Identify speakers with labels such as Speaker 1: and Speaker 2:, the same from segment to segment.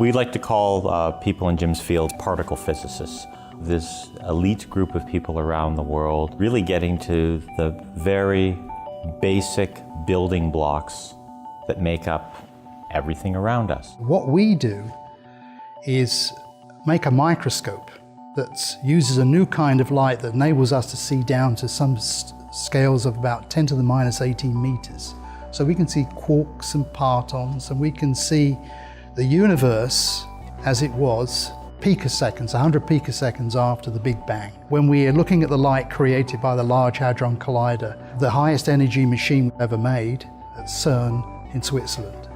Speaker 1: We like to call people in Jim's field particle physicists. This elite group of people around the world really getting to the very basic building blocks that make up everything around us.
Speaker 2: What we do is make a microscope that uses a new kind of light that enables us to see down to some scales of about 10 to the minus 18 meters. So we can see quarks and partons, and we can see the universe as it was picoseconds, 100 picoseconds after the Big Bang. When we are looking at the light created by the Large Hadron Collider, the highest energy machine ever made at CERN in Switzerland.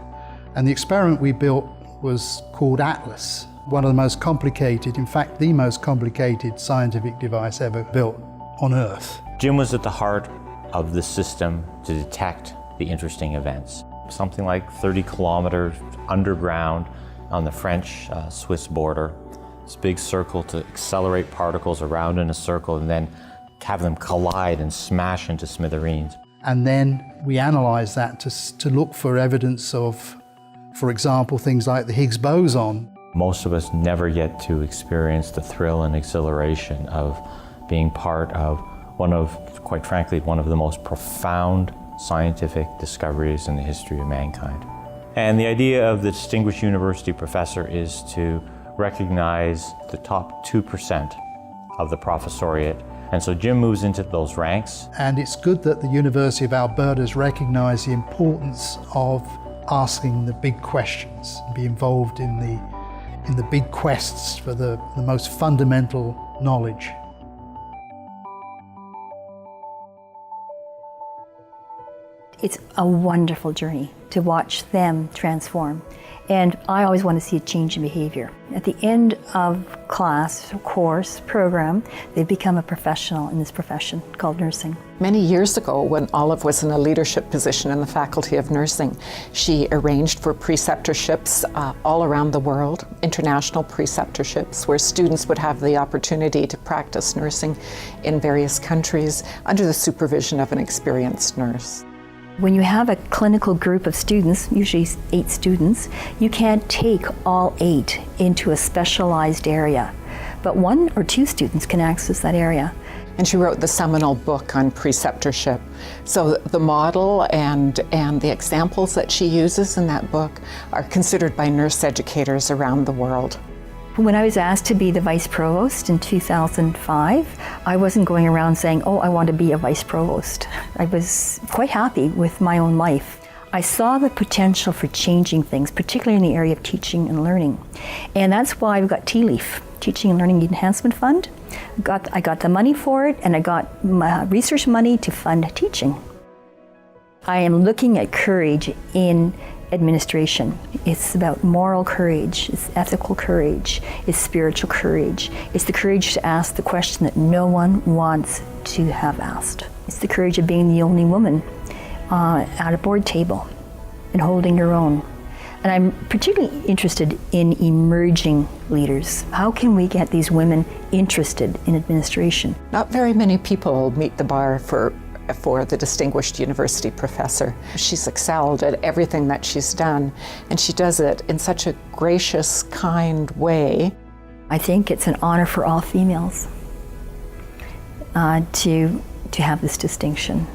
Speaker 2: And the experiment we built was called ATLAS, one of the most complicated, in fact the most complicated scientific device ever built on Earth.
Speaker 1: Jim was at the heart of the system to detect the interesting events. Something like 30 kilometers underground on the French-Swiss border. This big circle to accelerate particles around in a circle and then have them collide and smash into smithereens.
Speaker 2: And then we analyze that to look for evidence of, for example, things like the Higgs boson.
Speaker 1: Most of us never get to experience the thrill and exhilaration of being part of quite frankly, one of the most profound scientific discoveries in the history of mankind. And the idea of the Distinguished University Professor is to recognize the top 2% of the professoriate. And so Jim moves into those ranks.
Speaker 2: And it's good that the University of Alberta has recognized the importance of asking the big questions, be involved in the big quests for the most fundamental knowledge.
Speaker 3: It's a wonderful journey to watch them transform. And I always want to see a change in behavior. At the end of class, course, program, they become a professional in this profession called nursing.
Speaker 4: Many years ago, when Olive was in a leadership position in the Faculty of Nursing, she arranged for preceptorships all around the world, international preceptorships, where students would have the opportunity to practice nursing in various countries under the supervision of an experienced nurse.
Speaker 3: When you have a clinical group of students, usually 8 students, you can't take all 8 into a specialized area, but 1 or 2 students can access that area.
Speaker 4: And she wrote the seminal book on preceptorship. So the model and the examples that she uses in that book are considered by nurse educators around the world.
Speaker 3: When I was asked to be the vice provost in 2005, I wasn't going around saying, oh, I want to be a vice provost. I was quite happy with my own life. I saw the potential for changing things, particularly in the area of teaching and learning. And that's why I've got TLEAF, Teaching and Learning Enhancement Fund. I got the money for it, and I got research money to fund teaching. I am looking at courage in administration. It's about moral courage, it's ethical courage, it's spiritual courage. It's the courage to ask the question that no one wants to have asked. It's the courage of being the only woman at a board table and holding your own. And I'm particularly interested in emerging leaders. How can we get these women interested in administration?
Speaker 4: Not very many people meet the bar for the Distinguished University Professor. She's excelled at everything that she's done, and she does it in such a gracious, kind way.
Speaker 3: I think it's an honor for all females to have this distinction.